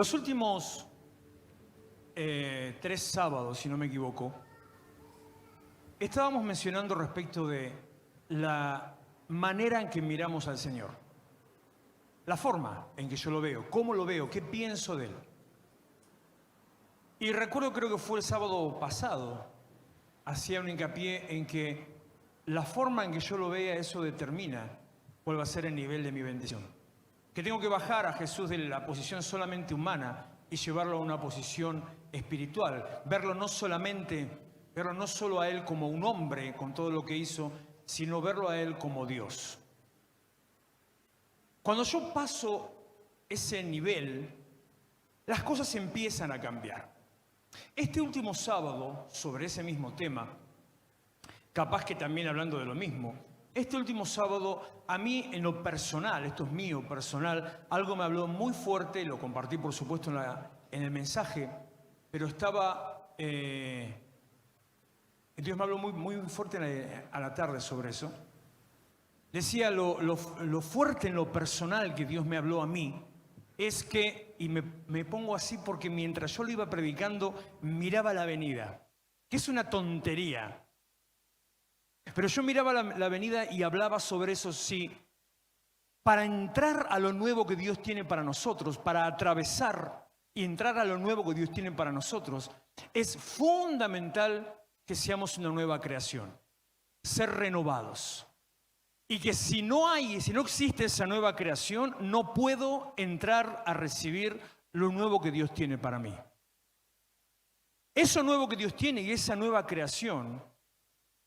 Los últimos 3 sábados, si no me equivoco, estábamos mencionando respecto de la manera en que miramos al Señor. La forma en que yo lo veo, cómo lo veo, qué pienso de Él. Y recuerdo, creo que fue el sábado pasado, hacía un hincapié en que la forma en que yo lo vea, eso determina cuál va a ser el nivel de mi bendición. Que tengo que bajar a Jesús de la posición solamente humana y llevarlo a una posición espiritual. Verlo no solo a Él como un hombre con todo lo que hizo, sino verlo a Él como Dios. Cuando yo paso ese nivel, las cosas empiezan a cambiar. Este último sábado, sobre ese mismo tema, capaz que también hablando de lo mismo, este último sábado, a mí en lo personal, esto es mío personal, algo me habló muy fuerte, lo compartí por supuesto en el mensaje, pero Dios me habló muy fuerte a la tarde sobre eso. Decía lo fuerte en lo personal que Dios me habló a mí, es que, y me pongo así porque mientras yo lo iba predicando, miraba la avenida, que es una tontería. Pero yo miraba la avenida y hablaba sobre eso, sí. Para entrar a lo nuevo que Dios tiene para nosotros, para atravesar y entrar a lo nuevo que Dios tiene para nosotros, es fundamental que seamos una nueva creación, ser renovados. Y que si no existe esa nueva creación, no puedo entrar a recibir lo nuevo que Dios tiene para mí. Eso nuevo que Dios tiene y esa nueva creación,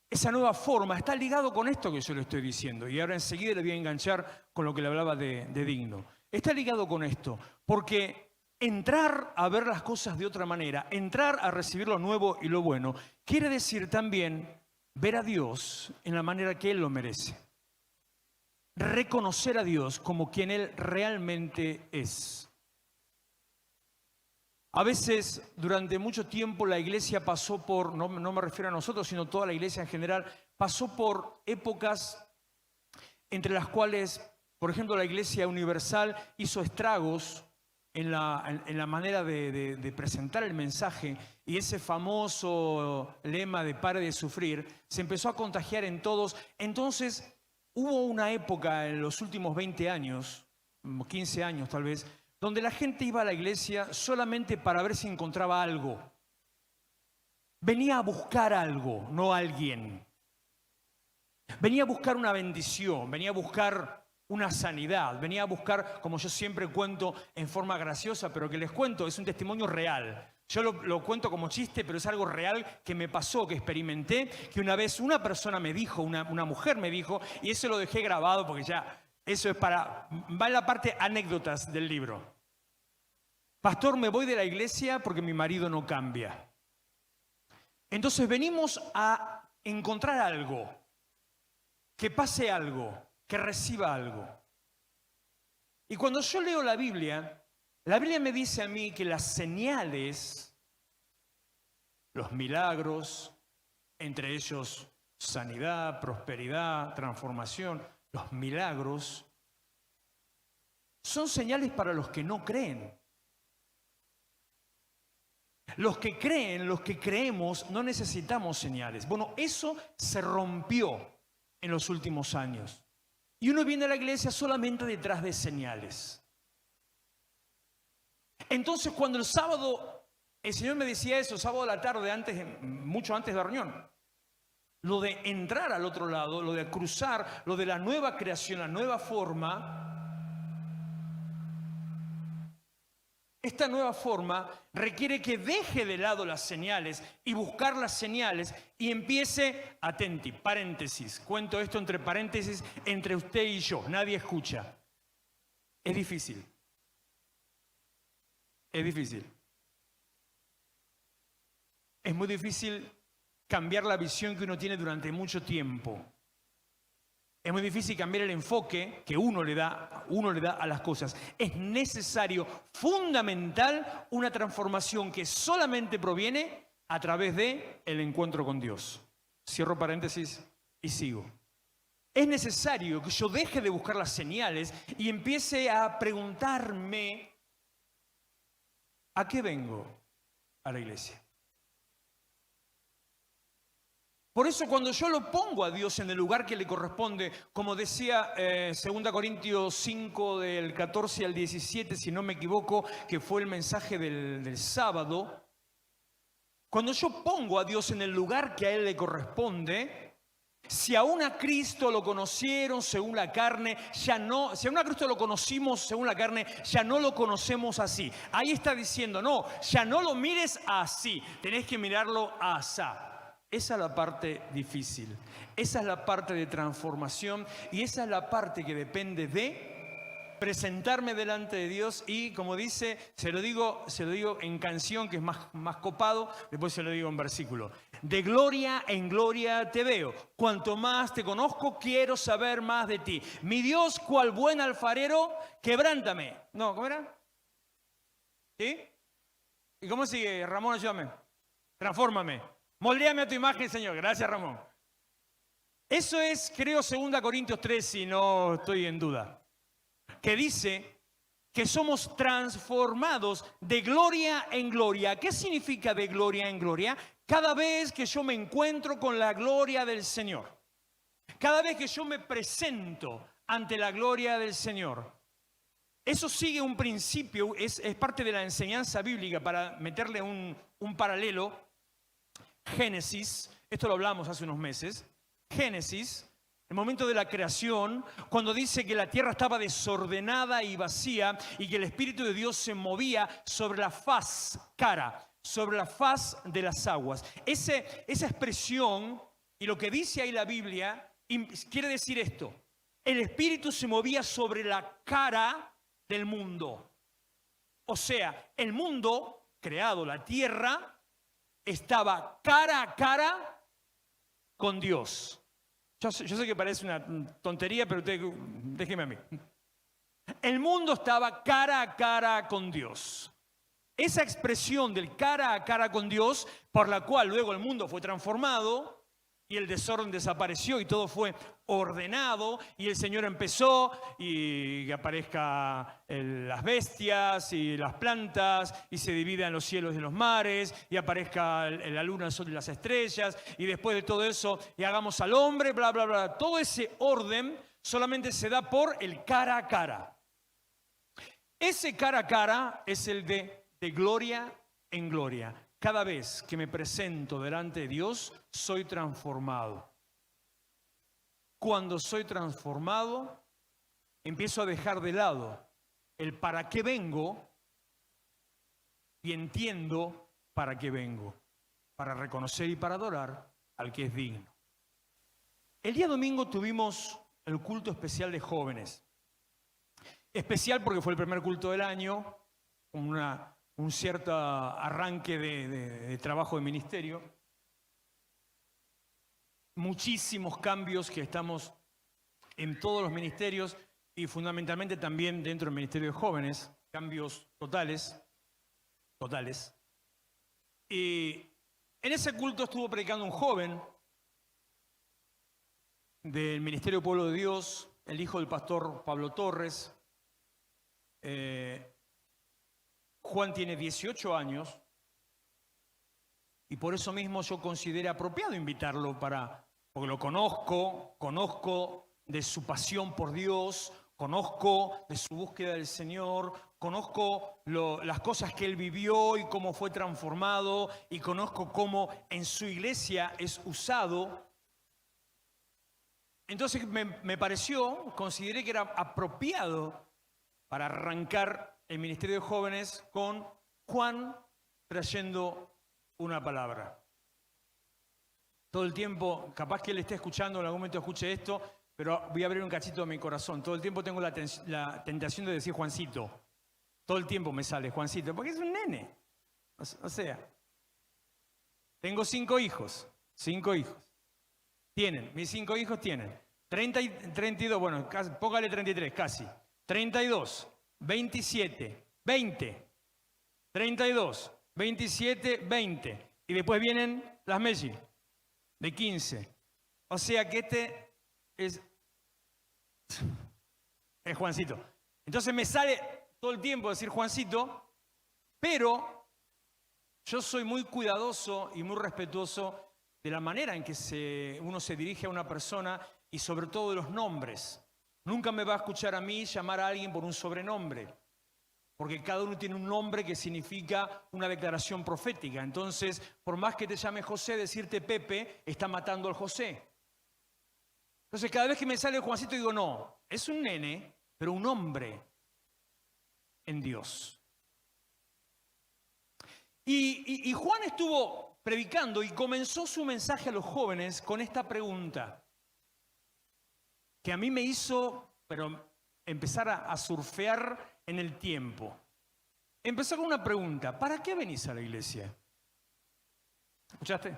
esa nueva forma, está ligado con esto que yo le estoy diciendo. Y ahora enseguida le voy a enganchar con lo que le hablaba de digno. Está ligado con esto, porque entrar a ver las cosas de otra manera, entrar a recibir lo nuevo y lo bueno, quiere decir también ver a Dios en la manera que Él lo merece. Reconocer a Dios como quien Él realmente es. A veces, durante mucho tiempo, la iglesia pasó por, no me refiero a nosotros, sino toda la iglesia en general, pasó por épocas entre las cuales, por ejemplo, la iglesia universal hizo estragos en la manera de presentar el mensaje, y ese famoso lema de pare de sufrir se empezó a contagiar en todos. Entonces, hubo una época en los últimos 20 años, 15 años tal vez, donde la gente iba a la iglesia solamente para ver si encontraba algo. Venía a buscar algo, no a alguien. Venía a buscar una bendición, venía a buscar una sanidad, venía a buscar, como yo siempre cuento en forma graciosa, pero que les cuento, es un testimonio real. Yo lo cuento como chiste, pero es algo real que me pasó, que experimenté, que una vez una persona me dijo, una mujer me dijo, y eso lo dejé grabado porque ya, eso es va en la parte anécdotas del libro. Pastor, me voy de la iglesia porque mi marido no cambia. Entonces venimos a encontrar algo, que pase algo, que reciba algo. Y cuando yo leo la Biblia me dice a mí que las señales, los milagros, entre ellos sanidad, prosperidad, transformación, los milagros, son señales para los que no creen. Los que creen, los que creemos, no necesitamos señales. Bueno, eso se rompió en los últimos años. Y uno viene a la iglesia solamente detrás de señales. Entonces, cuando el sábado, el Señor me decía eso, sábado a la tarde, mucho antes de la reunión, lo de entrar al otro lado, lo de cruzar, lo de la nueva creación, la nueva forma, esta nueva forma requiere que deje de lado las señales y buscar las señales y empiece, atenti, paréntesis, cuento esto entre paréntesis, entre usted y yo, nadie escucha. Es difícil. Es difícil. Es muy difícil cambiar la visión que uno tiene durante mucho tiempo. Es muy difícil cambiar el enfoque que uno le da a las cosas. Es necesario, fundamental, una transformación que solamente proviene a través del encuentro con Dios. Cierro paréntesis y sigo. Es necesario que yo deje de buscar las señales y empiece a preguntarme ¿A qué vengo a la iglesia? Por eso cuando yo lo pongo a Dios en el lugar que le corresponde, como decía 2 Corintios 5 del 14 al 17, si no me equivoco, que fue el mensaje del sábado, cuando yo pongo a Dios en el lugar que a Él le corresponde, si aún a Cristo lo conocieron según la carne, ya no, si aún a Cristo lo conocimos según la carne, ya no lo conocemos así. Ahí está diciendo, no, ya no lo mires así, tenés que mirarlo asá. Esa es la parte difícil, esa es la parte de transformación y esa es la parte que depende de presentarme delante de Dios y, como dice, se lo digo en canción, que es más copado, después se lo digo en versículo. De gloria en gloria te veo, cuanto más te conozco, quiero saber más de ti. Mi Dios, cual buen alfarero, quebrántame. No, ¿cómo era? ¿Sí? ¿Y cómo sigue? Ramón, ayúdame. Transfórmame. Moldéame a tu imagen, Señor. Gracias, Ramón. Eso es, creo, 2 Corintios 3, si no estoy en duda. Que dice que somos transformados de gloria en gloria. ¿Qué significa de gloria en gloria? Cada vez que yo me encuentro con la gloria del Señor. Cada vez que yo me presento ante la gloria del Señor. Eso sigue un principio, es parte de la enseñanza bíblica para meterle un paralelo. Génesis, esto lo hablamos hace unos meses, Génesis, el momento de la creación, cuando dice que la tierra estaba desordenada y vacía y que el Espíritu de Dios se movía sobre la faz, sobre la faz de las aguas. Esa expresión y lo que dice ahí la Biblia quiere decir esto: el Espíritu se movía sobre la cara del mundo. O sea, el mundo creado, la tierra, estaba cara a cara con Dios. Yo sé que parece una tontería, pero déjeme a mí. El mundo estaba cara a cara con Dios. Esa expresión del cara a cara con Dios, por la cual luego el mundo fue transformado y el desorden desapareció y todo fue ordenado y el Señor empezó y que aparezcan las bestias y las plantas y se dividan los cielos de los mares y aparezca la luna, el sol y las estrellas y después de todo eso y hagamos al hombre, bla, bla, bla. Todo ese orden solamente se da por el cara a cara. Ese cara a cara es el de gloria en gloria. Cada vez que me presento delante de Dios, soy transformado. Cuando soy transformado, empiezo a dejar de lado el para qué vengo y entiendo para qué vengo. Para reconocer y para adorar al que es digno. El día domingo tuvimos el culto especial de jóvenes. Especial porque fue el primer culto del año, con un cierto arranque de trabajo de ministerio. Muchísimos cambios que estamos en todos los ministerios y fundamentalmente también dentro del Ministerio de Jóvenes, cambios totales. Y en ese culto estuvo predicando un joven del Ministerio Pueblo de Dios, el hijo del pastor Pablo Torres. Juan tiene 18 años y por eso mismo yo considero apropiado invitarlo porque lo conozco de su pasión por Dios, conozco de su búsqueda del Señor, conozco las cosas que él vivió y cómo fue transformado y conozco cómo en su iglesia es usado. Entonces consideré que era apropiado para arrancar el Ministerio de Jóvenes con Juan trayendo una palabra. Todo el tiempo, capaz que él esté escuchando, en algún momento escuche esto, pero voy a abrir un cachito de mi corazón. Todo el tiempo tengo la tentación de decir Juancito. Todo el tiempo me sale Juancito, porque es un nene. O sea, tengo 5 hijos. 5 hijos. Mis 5 hijos tienen 30 y 32, bueno, póngale 33, casi. 32. 27, 20, 32, 27, 20. Y después vienen las Messi, de 15. O sea que este es Juancito. Entonces me sale todo el tiempo decir Juancito, Pero yo soy muy cuidadoso y muy respetuoso de la manera en que uno se dirige a una persona y sobre todo de los nombres. Nunca me va a escuchar a mí llamar a alguien por un sobrenombre, porque cada uno tiene un nombre que significa una declaración profética. Entonces, por más que te llame José, decirte Pepe está matando al José. Entonces, cada vez que me sale Juancito, digo, no, es un nene, pero un hombre en Dios. Y Juan estuvo predicando y comenzó su mensaje a los jóvenes con esta pregunta, que a mí me hizo, empezar a surfear en el tiempo. Empezó con una pregunta: ¿para qué venís a la iglesia? ¿Escuchaste?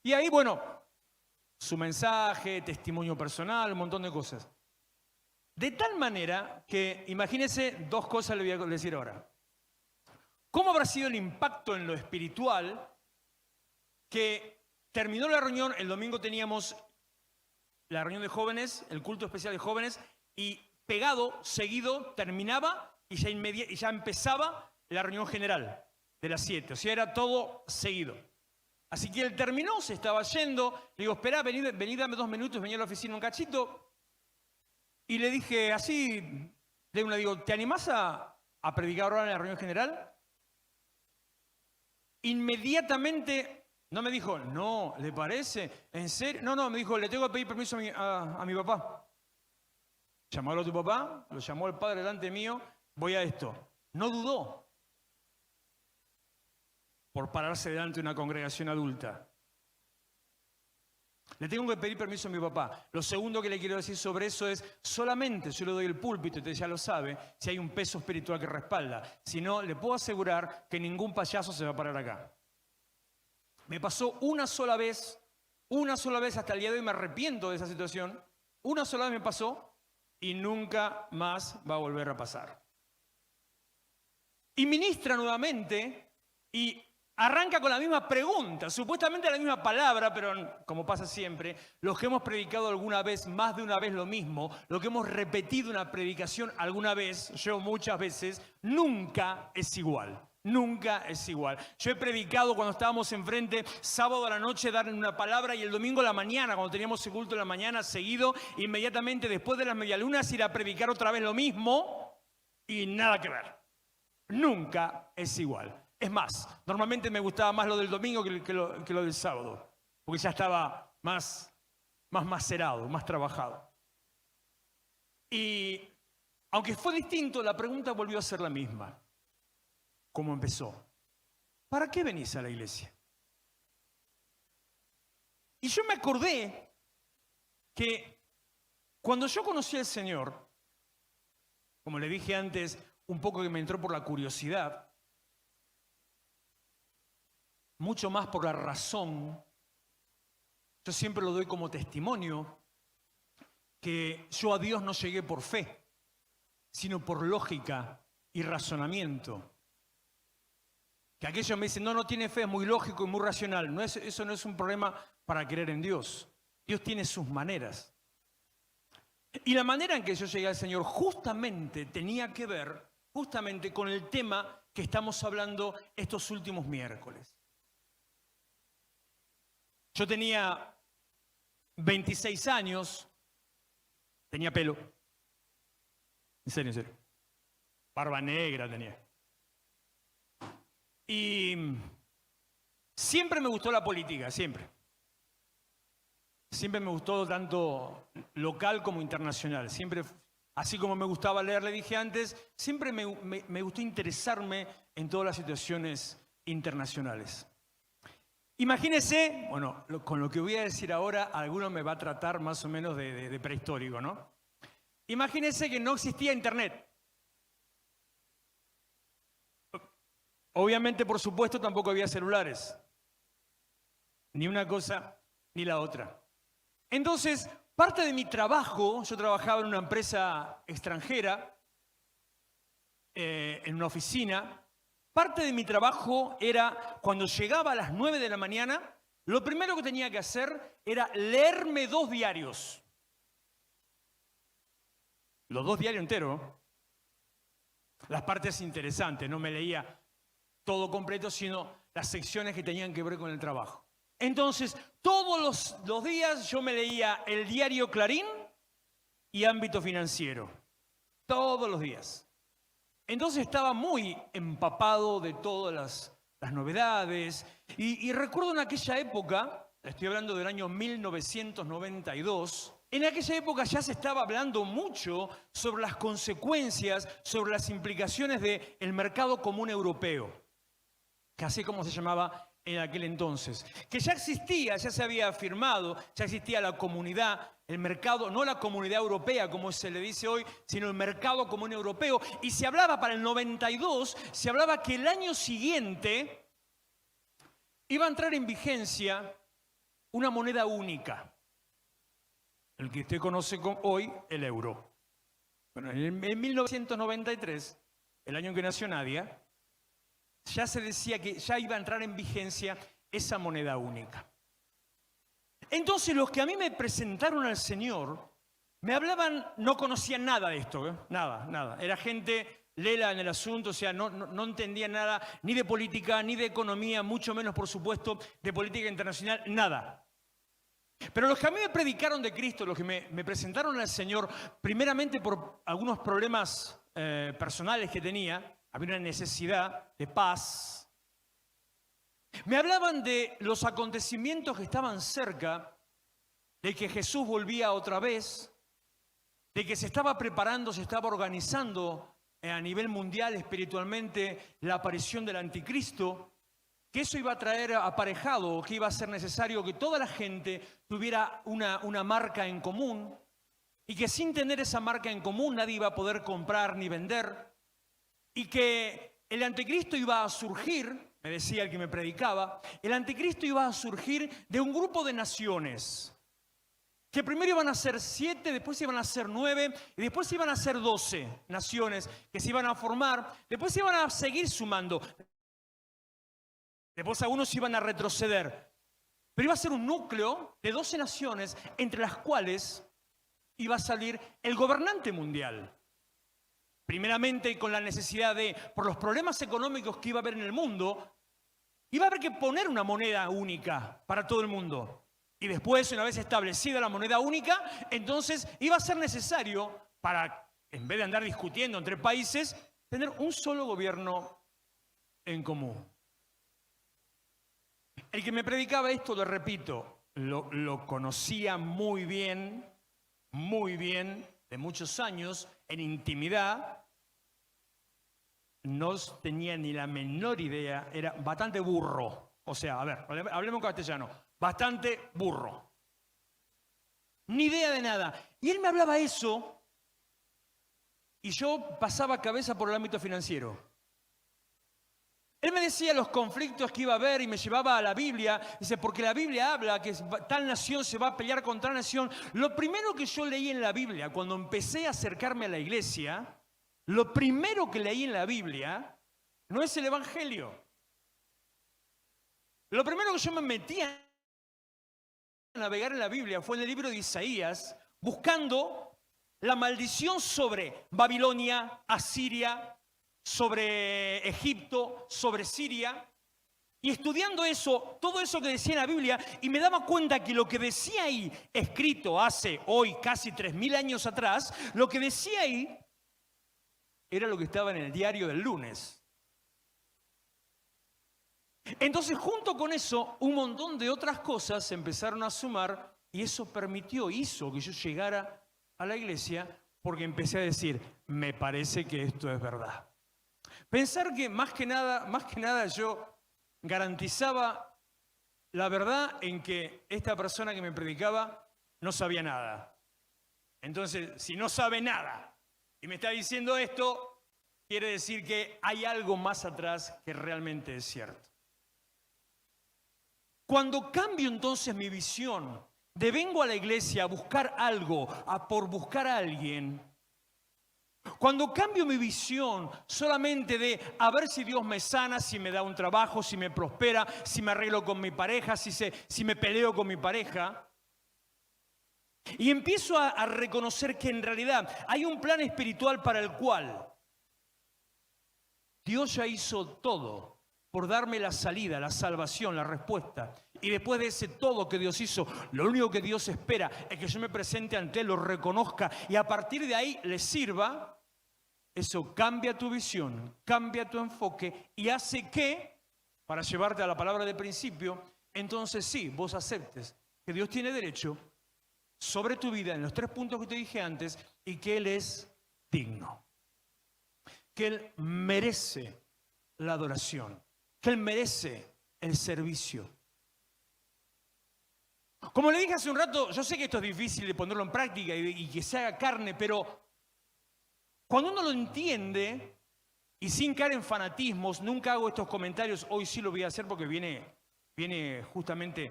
Y ahí, bueno, su mensaje, testimonio personal, un montón de cosas. De tal manera que, imagínense, dos cosas le voy a decir ahora. ¿Cómo habrá sido el impacto en lo espiritual que terminó la reunión? El domingo teníamos la reunión de jóvenes, el culto especial de jóvenes, y pegado, seguido, terminaba y ya empezaba la reunión general de las 7. O sea, era todo seguido. Así que él terminó, se estaba yendo. Le digo, esperá, vení, dame 2 minutos, vení a la oficina un cachito. Y le dije así, le digo, ¿te animás a predicar ahora en la reunión general? Inmediatamente, no me dijo, no, ¿le parece? ¿En serio? No, me dijo, le tengo que pedir permiso a mi papá. Llamó a tu papá, lo llamó el padre delante mío, voy a esto. No dudó por pararse delante de una congregación adulta. Le tengo que pedir permiso a mi papá. Lo segundo que le quiero decir sobre eso es, solamente yo le doy el púlpito, usted ya lo sabe, si hay un peso espiritual que respalda. Si no, le puedo asegurar que ningún payaso se va a parar acá. Me pasó una sola vez hasta el día de hoy, me arrepiento de esa situación. Una sola vez me pasó y nunca más va a volver a pasar. Y ministra nuevamente y arranca con la misma pregunta, supuestamente la misma palabra, pero como pasa siempre, los que hemos predicado alguna vez, más de una vez lo mismo, lo que hemos repetido una predicación alguna vez, yo muchas veces, nunca es igual. Nunca es igual. Yo he predicado cuando estábamos enfrente, sábado a la noche dar una palabra y el domingo a la mañana, cuando teníamos el culto de la mañana seguido, inmediatamente después de las medialunas ir a predicar otra vez lo mismo y nada que ver. Nunca es igual. Es más, normalmente me gustaba más lo del domingo que lo del sábado, porque ya estaba más macerado, más trabajado. Y aunque fue distinto, la pregunta volvió a ser la misma. ¿Cómo empezó? ¿Para qué venís a la iglesia? Y yo me acordé que cuando yo conocí al Señor, como le dije antes, un poco que me entró por la curiosidad, mucho más por la razón. Yo siempre lo doy como testimonio, que yo a Dios no llegué por fe, sino por lógica y razonamiento. Que aquellos me dicen, no tiene fe, es muy lógico y muy racional. Eso no es un problema para creer en Dios. Dios tiene sus maneras. Y la manera en que yo llegué al Señor justamente tenía que ver justamente con el tema que estamos hablando estos últimos miércoles. Yo tenía 26 años, tenía pelo. En serio. Barba negra tenía. Y siempre me gustó la política, siempre. Siempre me gustó tanto local como internacional. Siempre, así como me gustaba leer, le dije antes, siempre me gustó interesarme en todas las situaciones internacionales. Imagínese, bueno, con lo que voy a decir ahora, alguno me va a tratar más o menos de prehistórico, ¿no? Imagínese que no existía internet. Obviamente, por supuesto, tampoco había celulares. Ni una cosa ni la otra. Entonces, parte de mi trabajo, yo trabajaba en una empresa extranjera, en una oficina. Parte de mi trabajo era, cuando llegaba a las 9 de la mañana, lo primero que tenía que hacer era leerme 2 diarios. Los 2 diarios enteros. las partes interesantes, no me leía todo completo, sino las secciones que tenían que ver con el trabajo. Entonces, todos los días yo me leía el diario Clarín y Ámbito Financiero. Todos los días. Entonces estaba muy empapado de todas las novedades. Y recuerdo en aquella época, estoy hablando del año 1992, en aquella época ya se estaba hablando mucho sobre las consecuencias, sobre las implicaciones del mercado común europeo, que así como se llamaba en aquel entonces, que ya existía, ya se había firmado, ya existía la comunidad, el mercado, no la comunidad europea como se le dice hoy, sino el mercado común europeo. Y se hablaba para el 92, se hablaba que el año siguiente iba a entrar en vigencia una moneda única, el que usted conoce hoy, el euro. Bueno, en 1993, el año en que nació Nadia, ya se decía que ya iba a entrar en vigencia esa moneda única. Entonces los que a mí me presentaron al Señor, me hablaban, no conocían nada de esto, nada. Era gente lela en el asunto, o sea, no entendía nada, ni de política, ni de economía, mucho menos, por supuesto, de política internacional, nada. Pero los que a mí me predicaron de Cristo, los que me presentaron al Señor, primeramente por algunos problemas personales que tenía, había una necesidad de paz. Me hablaban de los acontecimientos que estaban cerca, de que Jesús volvía otra vez, de que se estaba preparando, se estaba organizando a nivel mundial espiritualmente la aparición del anticristo, que eso iba a traer aparejado, que iba a ser necesario que toda la gente tuviera una marca en común y que sin tener esa marca en común nadie iba a poder comprar ni vender. Y que el anticristo iba a surgir, me decía el que me predicaba, el anticristo iba a surgir de un grupo de naciones, que primero iban a ser 7, después iban a ser 9, y después iban a ser 12 naciones que se iban a formar, después se iban a seguir sumando, después algunos iban a retroceder, pero iba a ser un núcleo de 12 naciones, entre las cuales iba a salir el gobernante mundial. Primeramente con la necesidad por los problemas económicos que iba a haber en el mundo, iba a haber que poner una moneda única para todo el mundo. Y después, una vez establecida la moneda única, entonces iba a ser necesario para, en vez de andar discutiendo entre países, tener un solo gobierno en común. El que me predicaba esto, lo repito, lo conocía muy bien, de muchos años, en intimidad. No tenía ni la menor idea, era bastante burro. O sea, a ver, hablemos castellano, bastante burro. Ni idea de nada. Y él me hablaba eso y yo pasaba cabeza por el ámbito financiero. Él me decía los conflictos que iba a haber y me llevaba a la Biblia. Dice, porque la Biblia habla que tal nación se va a pelear contra nación. Lo primero que yo leí en la Biblia, cuando empecé a acercarme a la iglesia, lo primero que leí en la Biblia no es el Evangelio. Lo primero que yo me metí a navegar en la Biblia fue en el libro de Isaías, buscando la maldición sobre Babilonia, Asiria, sobre Egipto, sobre Siria, y estudiando eso, todo eso que decía en la Biblia, y me daba cuenta que lo que decía ahí, escrito hace hoy casi 3000 años atrás, lo que decía ahí era lo que estaba en el diario del lunes. Entonces, junto con eso, un montón de otras cosas se empezaron a sumar y eso hizo que yo llegara a la iglesia porque empecé a decir, me parece que esto es verdad. Pensar que más que nada yo garantizaba la verdad en que esta persona que me predicaba no sabía nada. Entonces, si no sabe nada y me está diciendo esto, quiere decir que hay algo más atrás que realmente es cierto. Cuando cambio entonces mi visión de vengo a la iglesia a buscar algo, por buscar a alguien, cuando cambio mi visión solamente de a ver si Dios me sana, si me da un trabajo, si me prospera, si me arreglo con mi pareja, si me peleo con mi pareja, y empiezo a reconocer que en realidad hay un plan espiritual para el cual Dios ya hizo todo por darme la salida, la salvación, la respuesta. Y después de ese todo que Dios hizo, lo único que Dios espera es que yo me presente ante Él, lo reconozca y a partir de ahí le sirva. Eso cambia tu visión, cambia tu enfoque y hace que, para llevarte a la palabra de principio, entonces sí, vos aceptes que Dios tiene derecho sobre tu vida en los 3 puntos que te dije antes y que Él es digno. Que Él merece la adoración, que Él merece el servicio. Como le dije hace un rato, yo sé que esto es difícil de ponerlo en práctica y que se haga carne, pero cuando uno lo entiende y sin caer en fanatismos, nunca hago estos comentarios, hoy sí lo voy a hacer porque viene justamente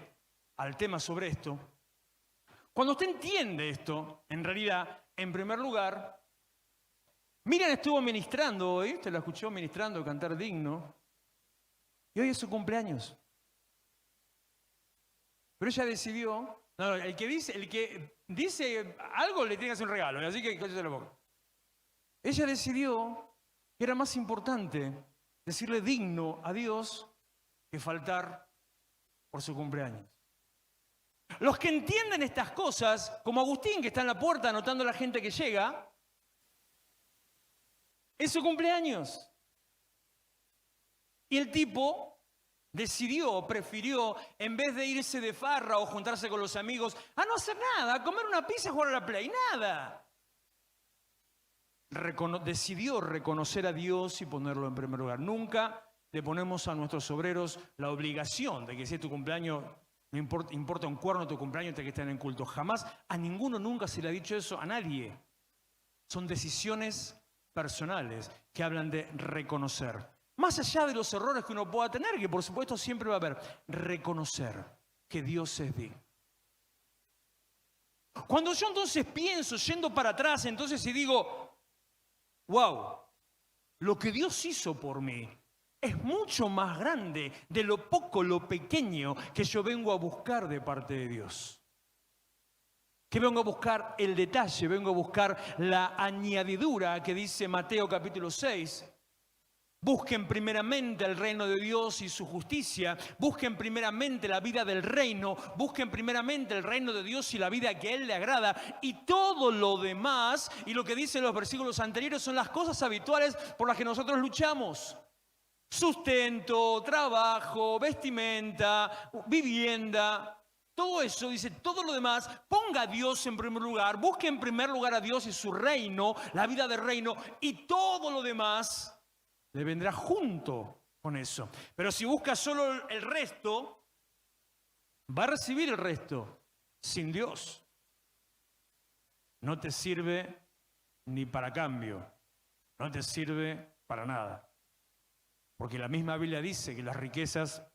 al tema sobre esto. Cuando usted entiende esto, en realidad, en primer lugar, Miriam estuvo ministrando hoy, usted la escuchó ministrando, cantar digno, y hoy es su cumpleaños. Pero ella decidió, no, el que dice algo le tiene que hacer un regalo, así que cállese la boca. Ella decidió que era más importante decirle digno a Dios que faltar por su cumpleaños. Los que entienden estas cosas, como Agustín, que está en la puerta anotando a la gente que llega, es su cumpleaños. Y el tipo prefirió, en vez de irse de farra o juntarse con los amigos, a no hacer nada, a comer una pizza y jugar a la Play, nada. Decidió reconocer a Dios y ponerlo en primer lugar. Nunca le ponemos a nuestros obreros la obligación de que si es tu cumpleaños, no importa un cuerno tu cumpleaños, te que estén en culto. Jamás, a ninguno nunca se le ha dicho eso, a nadie. Son decisiones personales que hablan de reconocer. Más allá de los errores que uno pueda tener, que por supuesto siempre va a haber, reconocer que Dios es digno. Cuando yo entonces pienso, yendo para atrás, entonces y digo, wow, lo que Dios hizo por mí es mucho más grande de lo poco, lo pequeño que yo vengo a buscar de parte de Dios. Que vengo a buscar el detalle, vengo a buscar la añadidura que dice Mateo capítulo 6. Busquen primeramente el reino de Dios y su justicia. Busquen primeramente la vida del reino. Busquen primeramente el reino de Dios y la vida que a Él le agrada. Y todo lo demás, y lo que dicen los versículos anteriores, son las cosas habituales por las que nosotros luchamos. Sustento, trabajo, vestimenta, vivienda. Todo eso, dice, todo lo demás, ponga a Dios en primer lugar. Busque en primer lugar a Dios y su reino, la vida del reino. Y todo lo demás le vendrá junto con eso. Pero si busca solo el resto, va a recibir el resto sin Dios. No te sirve ni para cambio. No te sirve para nada. Porque la misma Biblia dice que las riquezas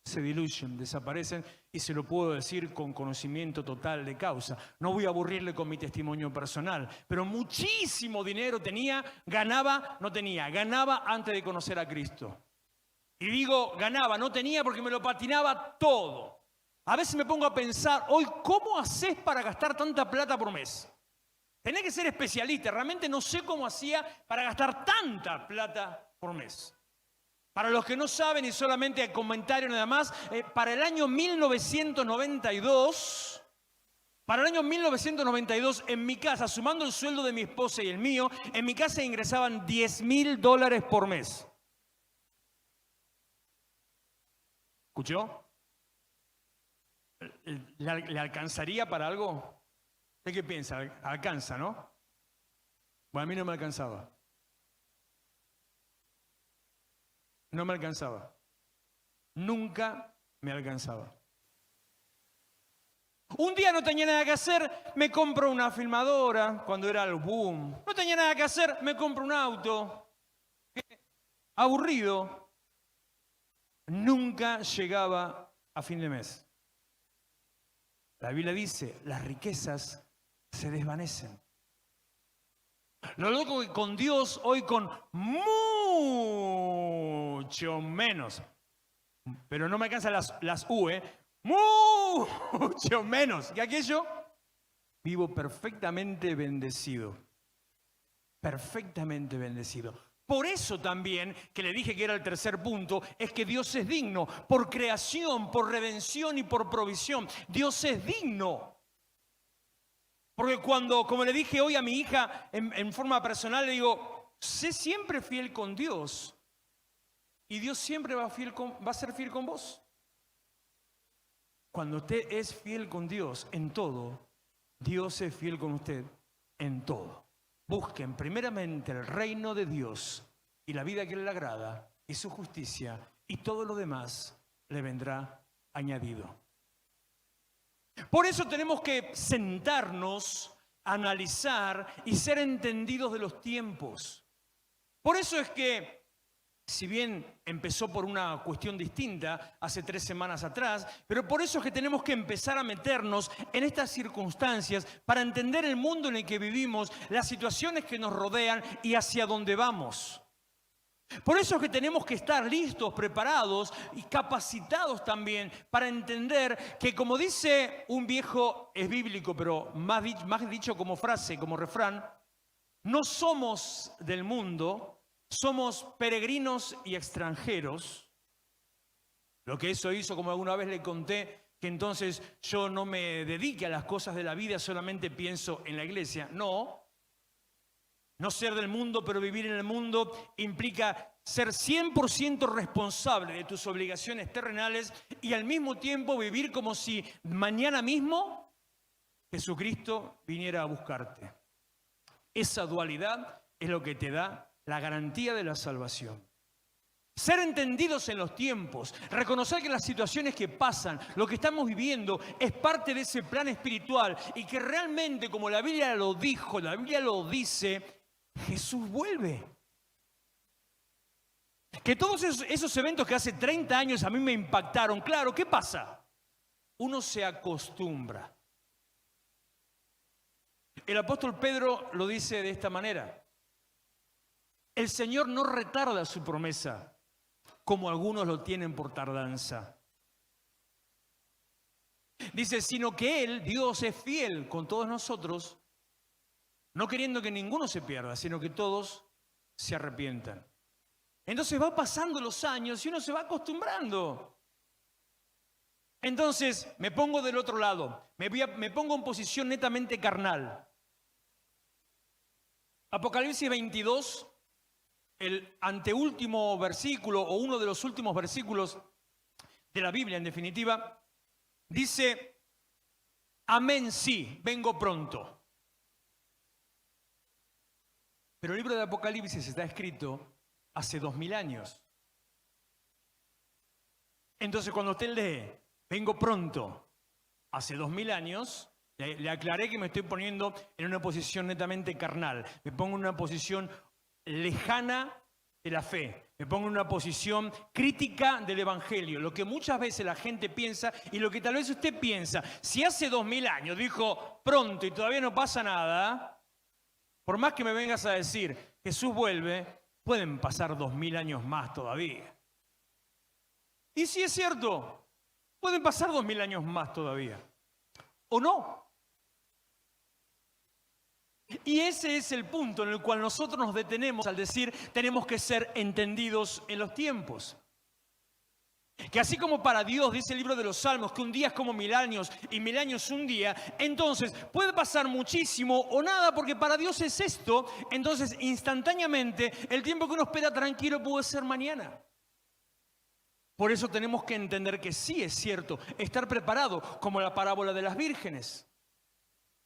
se diluyen, desaparecen, y se lo puedo decir con conocimiento total de causa. No voy a aburrirle con mi testimonio personal, pero muchísimo dinero ganaba antes de conocer a Cristo. Y digo ganaba, no tenía porque me lo patinaba todo. A veces me pongo a pensar, hoy, ¿cómo haces para gastar tanta plata por mes? Tenés que ser especialista, realmente no sé cómo hacía para gastar tanta plata por mes. Para los que no saben, y solamente el comentario nada más, para el año 1992, en mi casa, sumando el sueldo de mi esposa y el mío, en mi casa ingresaban $10,000 por mes. ¿Escuchó? ¿Le alcanzaría para algo? ¿Usted qué piensa? ¿Alcanza, no? Bueno, a mí no me alcanzaba. No me alcanzaba. Nunca me alcanzaba. Un día no tenía nada que hacer, me compro una filmadora, cuando era el boom. No tenía nada que hacer, me compro un auto. Aburrido. Nunca llegaba a fin de mes. La Biblia dice, las riquezas se desvanecen. Lo loco que con Dios hoy con mucho menos, pero no me alcanzan las U, mucho menos que aquello, vivo perfectamente bendecido. Perfectamente bendecido. Por eso también, que le dije que era el tercer punto, es que Dios es digno, por creación, por redención y por provisión. Dios es digno. Porque cuando, como le dije hoy a mi hija en forma personal, le digo, sé siempre fiel con Dios. Y Dios siempre va a ser fiel con vos. Cuando usted es fiel con Dios en todo, Dios es fiel con usted en todo. Busquen primeramente el reino de Dios y la vida que le agrada y su justicia, y todo lo demás le vendrá añadido. Por eso tenemos que sentarnos, analizar y ser entendidos de los tiempos. Por eso es que, si bien empezó por una cuestión distinta hace 3 semanas atrás, pero por eso es que tenemos que empezar a meternos en estas circunstancias para entender el mundo en el que vivimos, las situaciones que nos rodean y hacia dónde vamos. Por eso es que tenemos que estar listos, preparados y capacitados también para entender que, como dice un viejo, es bíblico, pero más dicho como frase, como refrán, no somos del mundo, somos peregrinos y extranjeros. Lo que eso hizo, como alguna vez le conté, que entonces yo no me dedique a las cosas de la vida, solamente pienso en la iglesia. No ser del mundo, pero vivir en el mundo implica ser 100% responsable de tus obligaciones terrenales y al mismo tiempo vivir como si mañana mismo Jesucristo viniera a buscarte. Esa dualidad es lo que te da la garantía de la salvación. Ser entendidos en los tiempos, reconocer que las situaciones que pasan, lo que estamos viviendo, es parte de ese plan espiritual y que realmente, como la Biblia lo dijo, la Biblia lo dice, Jesús vuelve. Que todos esos eventos que hace 30 años a mí me impactaron, claro, ¿qué pasa? Uno se acostumbra. El apóstol Pedro lo dice de esta manera. El Señor no retarda su promesa, como algunos lo tienen por tardanza. Dice, sino que Él, Dios, es fiel con todos nosotros, no queriendo que ninguno se pierda, sino que todos se arrepientan. Entonces va pasando los años y uno se va acostumbrando. Entonces me pongo del otro lado, me pongo en posición netamente carnal. Apocalipsis 22, el anteúltimo versículo o uno de los últimos versículos de la Biblia, en definitiva, dice, amén, sí, vengo pronto. Pero el libro de Apocalipsis está escrito hace 2000 años. Entonces, cuando usted lee, vengo pronto, hace 2000 años, le aclaré que me estoy poniendo en una posición netamente carnal. Me pongo en una posición lejana de la fe. Me pongo en una posición crítica del Evangelio. Lo que muchas veces la gente piensa y lo que tal vez usted piensa. Si hace 2000 años dijo pronto y todavía no pasa nada, por más que me vengas a decir Jesús vuelve, pueden pasar 2000 años más todavía. Y si es cierto, pueden pasar 2000 años más todavía. ¿O no? Y ese es el punto en el cual nosotros nos detenemos al decir tenemos que ser entendidos en los tiempos. Que así como para Dios, dice el libro de los Salmos, que un día es como 1000 años y 1000 años un día, entonces puede pasar muchísimo o nada, porque para Dios es esto, entonces instantáneamente el tiempo que uno espera tranquilo puede ser mañana. Por eso tenemos que entender que sí es cierto, estar preparado, como la parábola de las vírgenes.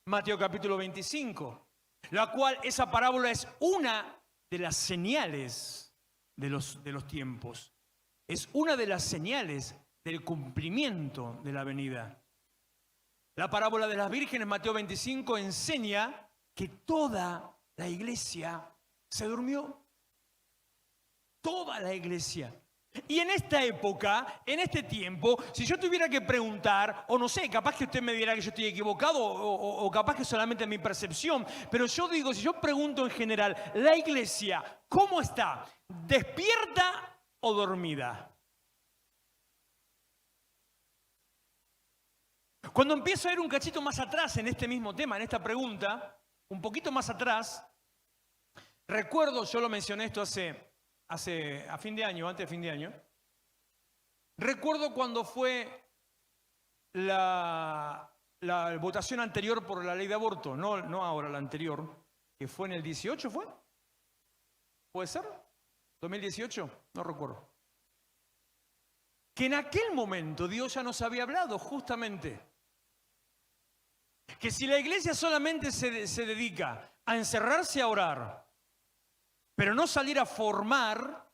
Mateo capítulo 25, la cual esa parábola es una de las señales de los tiempos. Es una de las señales del cumplimiento de la venida. La parábola de las vírgenes, Mateo 25, enseña que toda la iglesia se durmió. Toda la iglesia. Y en esta época, en este tiempo, si yo tuviera que preguntar, o no sé, capaz que usted me dirá que yo estoy equivocado, o capaz que solamente mi percepción, pero yo digo, si yo pregunto en general, la iglesia, ¿cómo está? ¿Despierta o dormida? Cuando empiezo a ir un cachito más atrás en este mismo tema, en esta pregunta, un poquito más atrás, Recuerdo, yo lo mencioné esto a fin de año, antes de fin de año. Recuerdo cuando fue la votación anterior por la ley de aborto, no ahora, la anterior, que fue en el 18, ¿fue? ¿Puede ser? ¿2018? No recuerdo. Que en aquel momento Dios ya nos había hablado justamente. Que si la iglesia solamente se dedica a encerrarse a orar, pero no salir a formar,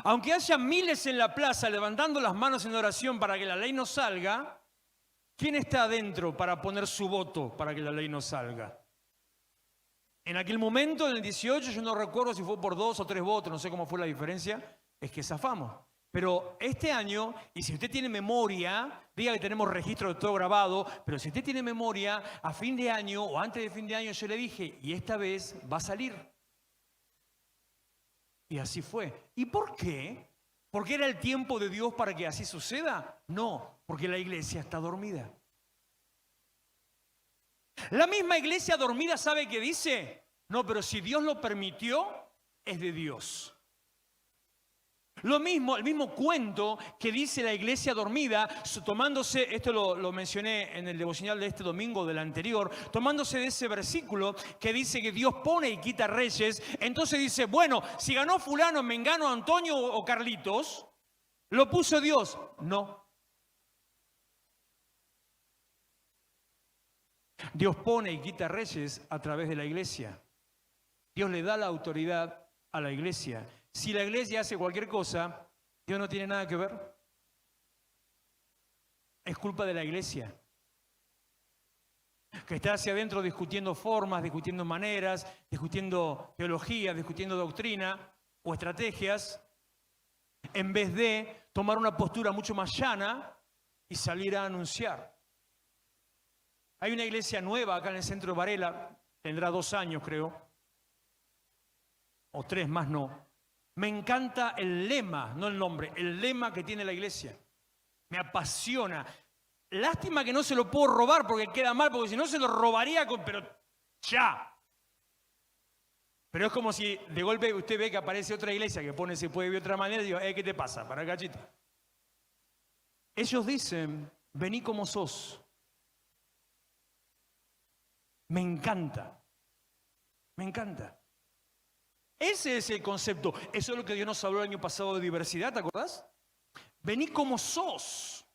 aunque haya miles en la plaza levantando las manos en oración para que la ley no salga, ¿quién está adentro para poner su voto para que la ley no salga? En aquel momento, en el 18, yo no recuerdo si fue por 2 o 3 votos, no sé cómo fue la diferencia, es que zafamos. Pero este año, y si usted tiene memoria, diga que tenemos registro de todo grabado, pero si usted tiene memoria, a fin de año o antes de fin de año yo le dije, y esta vez va a salir. Y así fue. ¿Y por qué? ¿Porque era el tiempo de Dios para que así suceda? No, porque la iglesia está dormida. La misma iglesia dormida, ¿sabe qué dice? No, pero si Dios lo permitió, es de Dios. Lo mismo, el mismo cuento que dice la iglesia dormida, tomándose, esto lo mencioné en el devocional de este domingo, del anterior, tomándose de ese versículo que dice que Dios pone y quita reyes, entonces dice, bueno, si ganó fulano, mengano, Antonio o Carlitos, lo puso Dios. No. Dios pone y quita reyes a través de la iglesia. Dios le da la autoridad a la iglesia. Si la iglesia hace cualquier cosa, Dios no tiene nada que ver. Es culpa de la iglesia. Que está hacia adentro discutiendo formas, discutiendo maneras, discutiendo teología, discutiendo doctrina o estrategias, en vez de tomar una postura mucho más llana y salir a anunciar. Hay una iglesia nueva acá en el centro de Varela, tendrá 2 años creo, o 3 más no. Me encanta el lema, no el nombre, el lema que tiene la iglesia. Me apasiona. Lástima que no se lo puedo robar porque queda mal, porque si no se lo robaría, pero ya. Pero es como si de golpe usted ve que aparece otra iglesia que pone se puede de otra manera y digo, ¿qué te pasa? Para cachito. Ellos dicen, vení como sos. Me encanta. Me encanta. Ese es el concepto. Eso es lo que Dios nos habló el año pasado de diversidad, ¿te acordás? Vení como sos.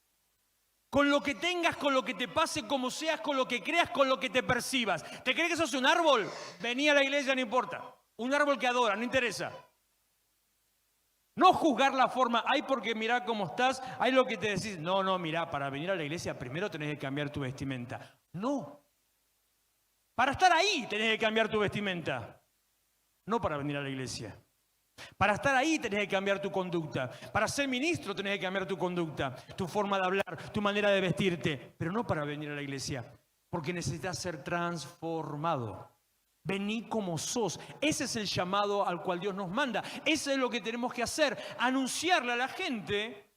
Con lo que tengas, con lo que te pase, como seas, con lo que creas, con lo que te percibas. ¿Te crees que sos un árbol? Vení a la iglesia, no importa. Un árbol que adora, no interesa. No juzgar la forma, ay, porque mirá cómo estás, ay, lo que te decís. No, mirá, para venir a la iglesia primero tenés que cambiar tu vestimenta. No. Para estar ahí tenés que cambiar tu vestimenta. No para venir a la iglesia. Para estar ahí tenés que cambiar tu conducta. Para ser ministro tenés que cambiar tu conducta, tu forma de hablar, tu manera de vestirte. Pero no para venir a la iglesia, porque necesitas ser transformado. Vení como sos. Ese es el llamado al cual Dios nos manda. Eso es lo que tenemos que hacer. Anunciarle a la gente.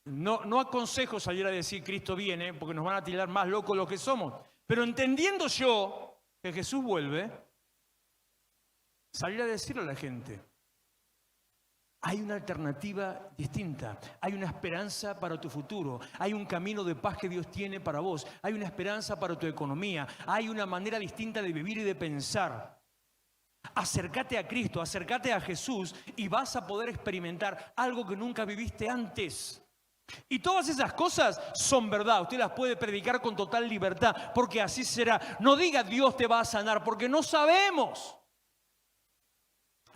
No aconsejo salir a decir Cristo viene, porque nos van a tirar más locos lo que somos. Pero entendiendo yo que Jesús vuelve, salir a decirle a la gente, hay una alternativa distinta, hay una esperanza para tu futuro, hay un camino de paz que Dios tiene para vos, hay una esperanza para tu economía, hay una manera distinta de vivir y de pensar. Acércate a Cristo, acércate a Jesús y vas a poder experimentar algo que nunca viviste antes. Y todas esas cosas son verdad, usted las puede predicar con total libertad, porque así será. No diga Dios te va a sanar, porque no sabemos.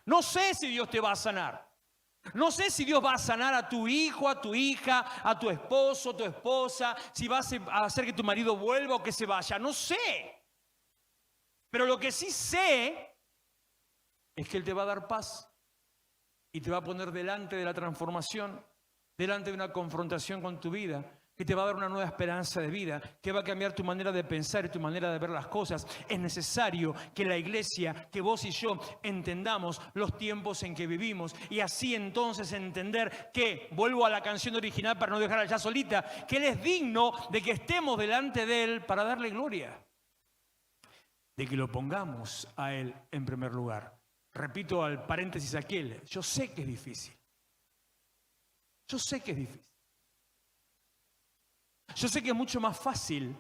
No sé si Dios te va a sanar. No sé si Dios va a sanar a tu hijo, a tu hija, a tu esposo, a tu esposa, si va a hacer que tu marido vuelva o que se vaya. No sé. Pero lo que sí sé es que Él te va a dar paz y te va a poner delante de la transformación, delante de una confrontación con tu vida, que te va a dar una nueva esperanza de vida, que va a cambiar tu manera de pensar y tu manera de ver las cosas. Es necesario que la iglesia, que vos y yo entendamos los tiempos en que vivimos y así entonces entender que, vuelvo a la canción original para no dejarla ya solita, que Él es digno de que estemos delante de Él para darle gloria. de que lo pongamos a Él en primer lugar. Repito al paréntesis aquel, yo sé que es difícil. Yo sé que es difícil. Yo sé que es mucho más fácil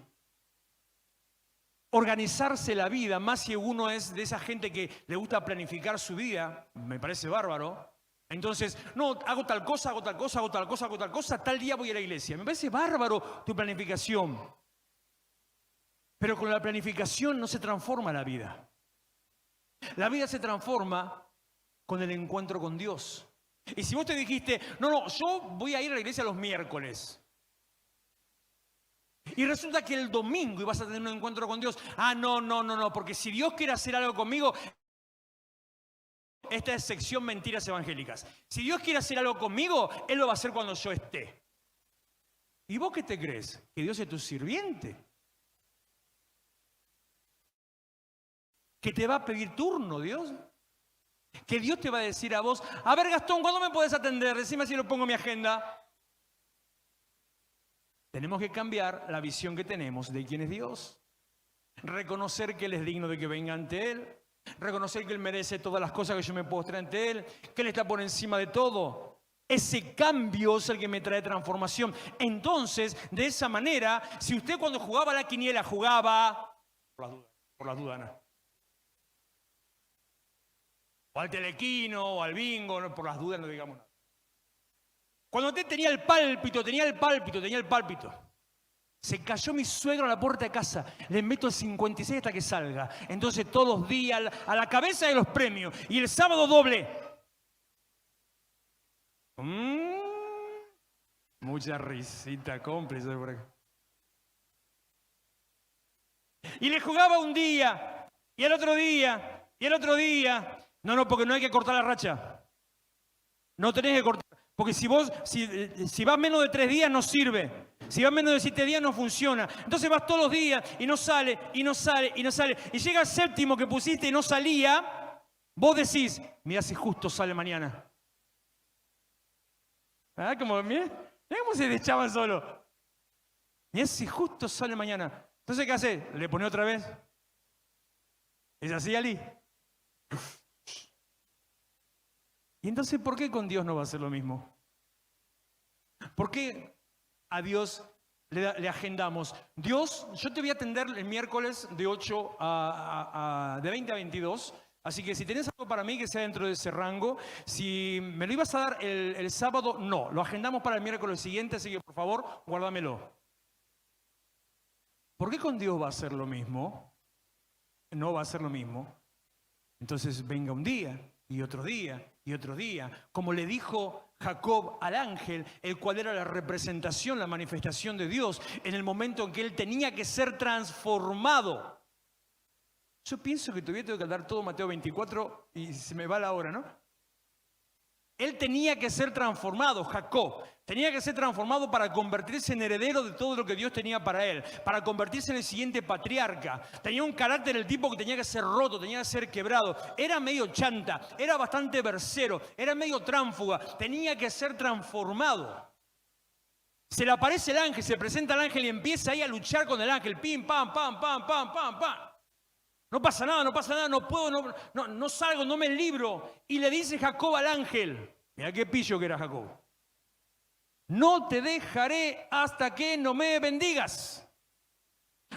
organizarse la vida, más si uno es de esa gente que le gusta planificar su vida, me parece bárbaro. Entonces, no, hago tal cosa, hago tal cosa, hago tal cosa, hago tal cosa, tal día voy a la iglesia. Me parece bárbaro tu planificación. Pero con la planificación no se transforma la vida. La vida se transforma con el encuentro con Dios. Y si vos te dijiste, no, yo voy a ir a la iglesia los miércoles. Y resulta que el domingo ibas a tener un encuentro con Dios. Ah, no, porque si Dios quiere hacer algo conmigo, esta es sección mentiras evangélicas. Si Dios quiere hacer algo conmigo, Él lo va a hacer cuando yo esté. ¿Y vos qué te crees? ¿Que Dios es tu sirviente? ¿Que te va a pedir turno, Dios? ¿Que Dios te va a decir a vos, a ver, Gastón, ¿cuándo me podés atender? Decime si lo pongo en mi agenda. Tenemos que cambiar la visión que tenemos de quién es Dios. Reconocer que Él es digno de que venga ante Él. Reconocer que Él merece todas las cosas que yo me puedo ante Él. Que Él está por encima de todo. Ese cambio es el que me trae transformación. Entonces, de esa manera, si usted cuando jugaba a la quiniela jugaba, por las dudas, no. O al telequino, o al bingo, no, por las dudas no digamos nada. Cuando usted tenía el pálpito, se cayó mi suegro a la puerta de casa, le meto el 56 hasta que salga. Entonces todos los días a la cabeza de los premios y el sábado doble. Mucha risita cómplice por acá. Y le jugaba un día, y el otro día, y el otro día. No, porque no hay que cortar la racha. No tenés que cortar. Porque si vas menos de 3 días no sirve. Si vas menos de 7 días no funciona. Entonces vas todos los días y no sale, y no sale, y no sale. Y llega el séptimo que pusiste y no salía. Vos decís, mirá si justo sale mañana. ¿Ah? Mirá cómo se echaban solo. Mirá si justo sale mañana. Entonces, ¿qué hace? ¿Le pone otra vez? ¿Es así, Ali? Y entonces, ¿por qué con Dios no va a ser lo mismo? ¿Por qué a Dios le agendamos? Dios, yo te voy a atender el miércoles de 8 de 20 a 22. Así que si tenés algo para mí que sea dentro de ese rango, si me lo ibas a dar el sábado, no. Lo agendamos para el miércoles siguiente, así que por favor, guárdamelo. ¿Por qué con Dios va a ser lo mismo? No va a ser lo mismo. Entonces venga un día y otro día y otro día, como le dijo Jacob al ángel, el cual era la representación, la manifestación de Dios, en el momento en que él tenía que ser transformado. Yo pienso que todavía tengo que hablar todo Mateo 24 y se me va la hora, ¿no? Él tenía que ser transformado, Jacob. Tenía que ser transformado para convertirse en heredero de todo lo que Dios tenía para él. Para convertirse en el siguiente patriarca. Tenía un carácter el tipo que tenía que ser roto, tenía que ser quebrado. Era medio chanta, era bastante versero, era medio tránfuga. Tenía que ser transformado. Se le aparece el ángel, se presenta el ángel y empieza ahí a luchar con el ángel. Pim, pam, pam, pam, pam, pam, pam. No pasa nada, no puedo, no salgo, no me libro. Y le dice Jacob al ángel, mira qué pillo que era Jacob, no te dejaré hasta que no me bendigas.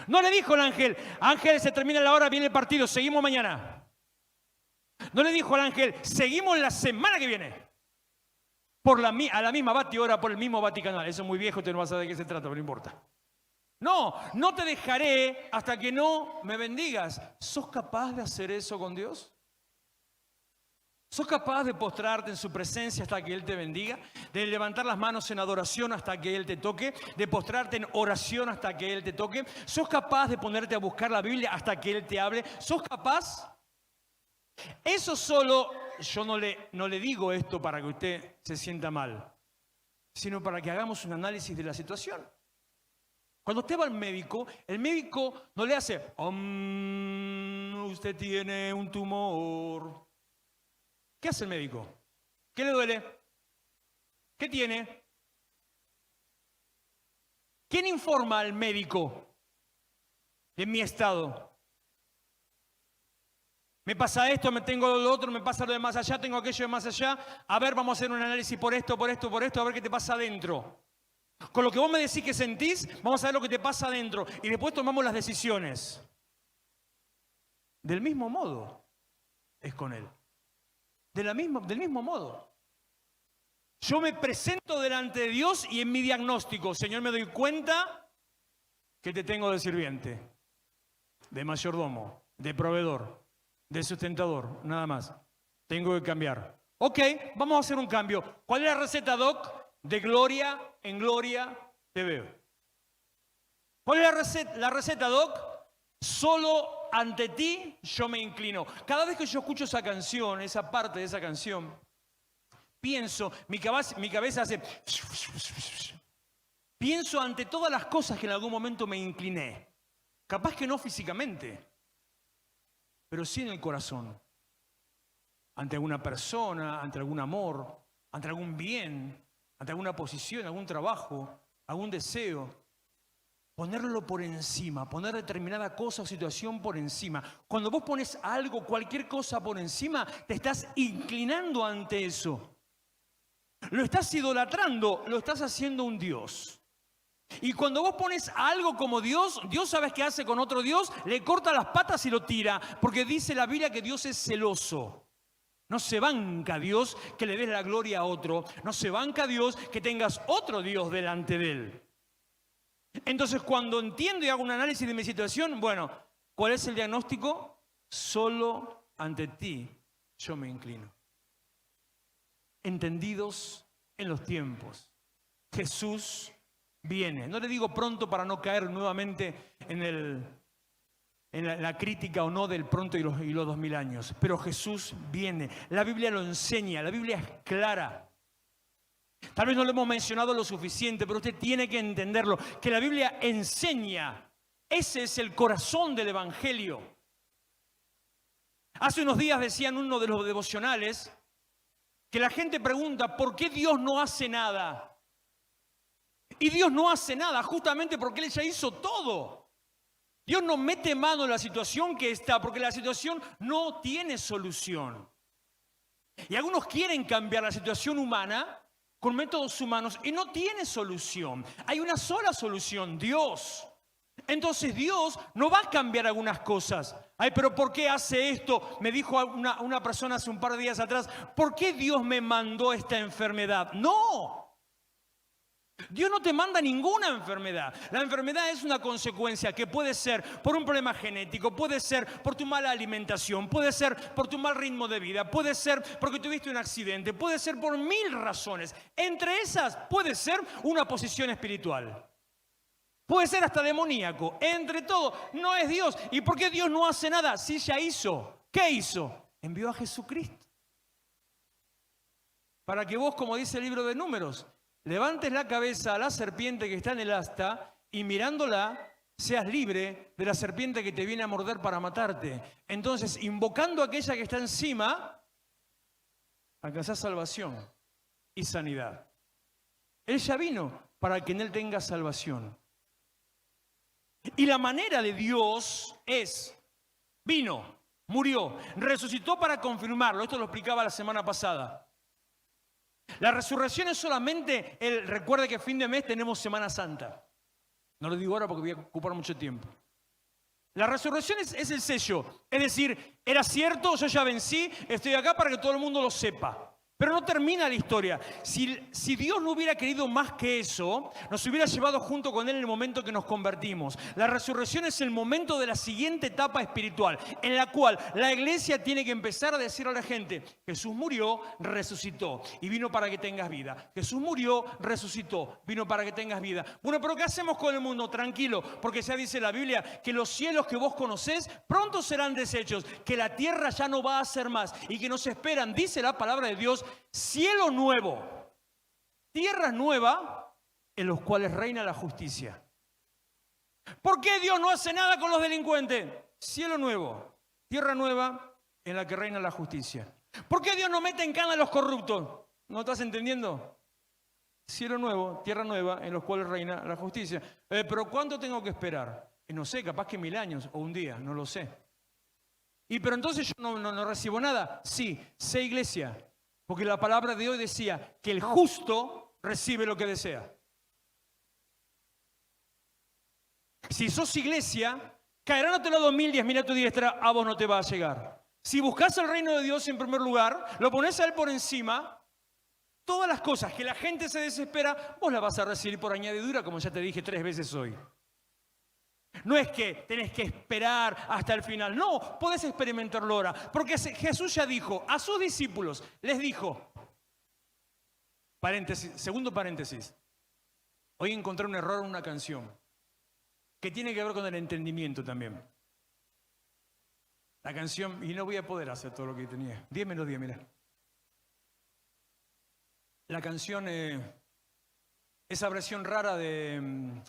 No le dijo el ángel, ángel, se termina la hora, viene el partido, seguimos mañana. No le dijo al ángel, seguimos la semana que viene. A la misma batidora, por el mismo Vaticanal. Eso es muy viejo, usted no va a saber de qué se trata, pero no importa. No te dejaré hasta que no me bendigas. ¿Sos capaz de hacer eso con Dios? ¿Sos capaz de postrarte en su presencia hasta que Él te bendiga? De levantar las manos en adoración hasta que Él te toque. De postrarte en oración hasta que Él te toque. ¿Sos capaz de ponerte a buscar la Biblia hasta que Él te hable? ¿Sos capaz? Eso solo, yo no le digo esto para que usted se sienta mal, sino para que hagamos un análisis de la situación. Cuando usted va al médico, el médico no le hace, usted tiene un tumor. ¿Qué hace el médico? ¿Qué le duele? ¿Qué tiene? ¿Quién informa al médico de mi estado? Me pasa esto, me tengo lo otro, me pasa lo de más allá, tengo aquello de más allá. A ver, vamos a hacer un análisis por esto, por esto, por esto, a ver qué te pasa adentro. Con lo que vos me decís que sentís, vamos a ver lo que te pasa adentro. Y después tomamos las decisiones. Del mismo modo es con Él. Del mismo modo. Yo me presento delante de Dios y en mi diagnóstico, Señor, me doy cuenta que te tengo de sirviente, de mayordomo, de proveedor, de sustentador, nada más. Tengo que cambiar. Ok, vamos a hacer un cambio. ¿Cuál es la receta, Doc? De gloria en gloria te veo. ¿Cuál es la receta, Doc? Solo ante ti yo me inclino. Cada vez que yo escucho esa canción, esa parte de esa canción, pienso, mi cabeza hace... Pienso ante todas las cosas que en algún momento me incliné. Capaz que no físicamente, pero sí en el corazón. Ante alguna persona, ante algún amor, ante algún bien, ante alguna posición, algún trabajo, algún deseo. Ponerlo por encima, poner determinada cosa o situación por encima. Cuando vos pones algo, cualquier cosa por encima, te estás inclinando ante eso. Lo estás idolatrando, lo estás haciendo un Dios. Y cuando vos pones a algo como Dios, Dios, ¿sabes qué hace con otro Dios? Le corta las patas y lo tira, porque dice la Biblia que Dios es celoso. No se banca Dios que le des la gloria a otro. No se banca Dios que tengas otro Dios delante de Él. Entonces, cuando entiendo y hago un análisis de mi situación, bueno, ¿cuál es el diagnóstico? Solo ante ti yo me inclino. Entendidos en los tiempos. Jesús viene. No le digo pronto para no caer nuevamente en la crítica o no del pronto y los 2000 años. Pero Jesús viene. La Biblia lo enseña. La Biblia es clara. Tal vez no lo hemos mencionado lo suficiente, pero usted tiene que entenderlo. Que la Biblia enseña. Ese es el corazón del Evangelio. Hace unos días decían uno de los devocionales que la gente pregunta, ¿por qué Dios no hace nada? Y Dios no hace nada justamente porque Él ya hizo todo. Dios no mete mano en la situación que está porque la situación no tiene solución. Y algunos quieren cambiar la situación humana con métodos humanos y no tiene solución. Hay una sola solución, Dios. Entonces Dios no va a cambiar algunas cosas. Ay, pero ¿por qué hace esto? Me dijo una persona hace un par de días atrás, ¿por qué Dios me mandó esta enfermedad? No. Dios no te manda ninguna enfermedad. La enfermedad es una consecuencia que puede ser por un problema genético, puede ser por tu mala alimentación, puede ser por tu mal ritmo de vida, puede ser porque tuviste un accidente, puede ser por 1000 razones. Entre esas puede ser una posición espiritual. Puede ser hasta demoníaco. Entre todo, no es Dios. ¿Y por qué Dios no hace nada? Sí, ya hizo. ¿Qué hizo? Envió a Jesucristo. Para que vos, como dice el libro de Números, levantes la cabeza a la serpiente que está en el asta y mirándola seas libre de la serpiente que te viene a morder para matarte. Entonces, invocando a aquella que está encima, alcanzás salvación y sanidad. Él ya vino para que en Él tengas salvación. Y la manera de Dios es, vino, murió, resucitó para confirmarlo. Esto lo explicaba la semana pasada. La resurrección es solamente, recuerde que fin de mes tenemos Semana Santa. No lo digo ahora porque voy a ocupar mucho tiempo. La resurrección es el sello. Es decir, era cierto, yo ya vencí, estoy acá para que todo el mundo lo sepa. Pero no termina la historia. Si Dios no hubiera querido más que eso, nos hubiera llevado junto con Él en el momento que nos convertimos. La resurrección es el momento de la siguiente etapa espiritual, en la cual la iglesia tiene que empezar a decir a la gente, Jesús murió, resucitó y vino para que tengas vida. Jesús murió, resucitó, vino para que tengas vida. Bueno, pero ¿qué hacemos con el mundo? Tranquilo, porque ya dice la Biblia que los cielos que vos conocés pronto serán deshechos, que la tierra ya no va a ser más y que nos esperan, dice la palabra de Dios, cielo nuevo, tierra nueva en los cuales reina la justicia. ¿Por qué Dios no hace nada con los delincuentes? Cielo nuevo, tierra nueva en la que reina la justicia. ¿Por qué Dios no mete en cana a los corruptos? ¿No estás entendiendo? Cielo nuevo, tierra nueva en los cuales reina la justicia. Pero ¿cuánto tengo que esperar? No sé, capaz que 1000 años o un día, no lo sé. Y pero entonces yo no recibo nada. Sí, sé iglesia. Porque la palabra de hoy decía que el justo recibe lo que desea. Si sos iglesia, caerán a tu lado 1000, 10.000 a tu diestra, a vos no te va a llegar. Si buscas el reino de Dios en primer lugar, lo pones a Él por encima, todas las cosas que la gente se desespera, vos las vas a recibir por añadidura, como ya te dije 3 veces hoy. No es que tenés que esperar hasta el final, no, podés experimentarlo ahora. Porque Jesús ya dijo a sus discípulos, les dijo, paréntesis, segundo paréntesis, hoy encontré un error en una canción que tiene que ver con el entendimiento también. La canción, y no voy a poder hacer todo lo que tenía. 10 melodías, mira. La canción, esa versión rara de...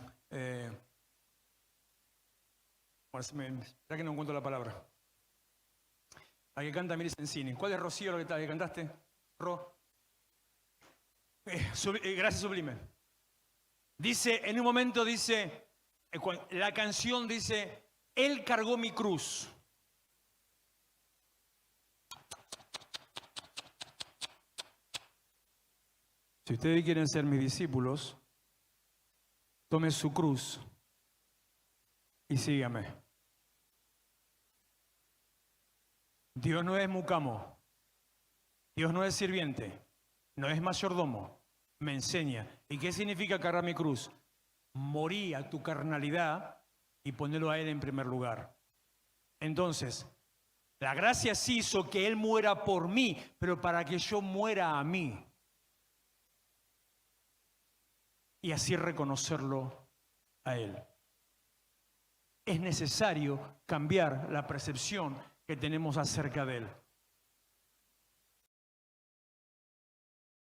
espera que no encuentro la palabra. La que canta Miris Encini. ¿Cuál es Rocío la que cantaste? Gracias Sublime. Dice, en un momento dice, la canción dice, Él cargó mi cruz. Si ustedes quieren ser mis discípulos, tome su cruz y sígame. Dios no es mucamo, Dios no es sirviente, no es mayordomo, me enseña. ¿Y qué significa cargar mi cruz? Morí a tu carnalidad y ponerlo a Él en primer lugar. Entonces, la gracia sí hizo que Él muera por mí, pero para que yo muera a mí. Y así reconocerlo a Él. Es necesario cambiar la percepción que tenemos acerca de Él.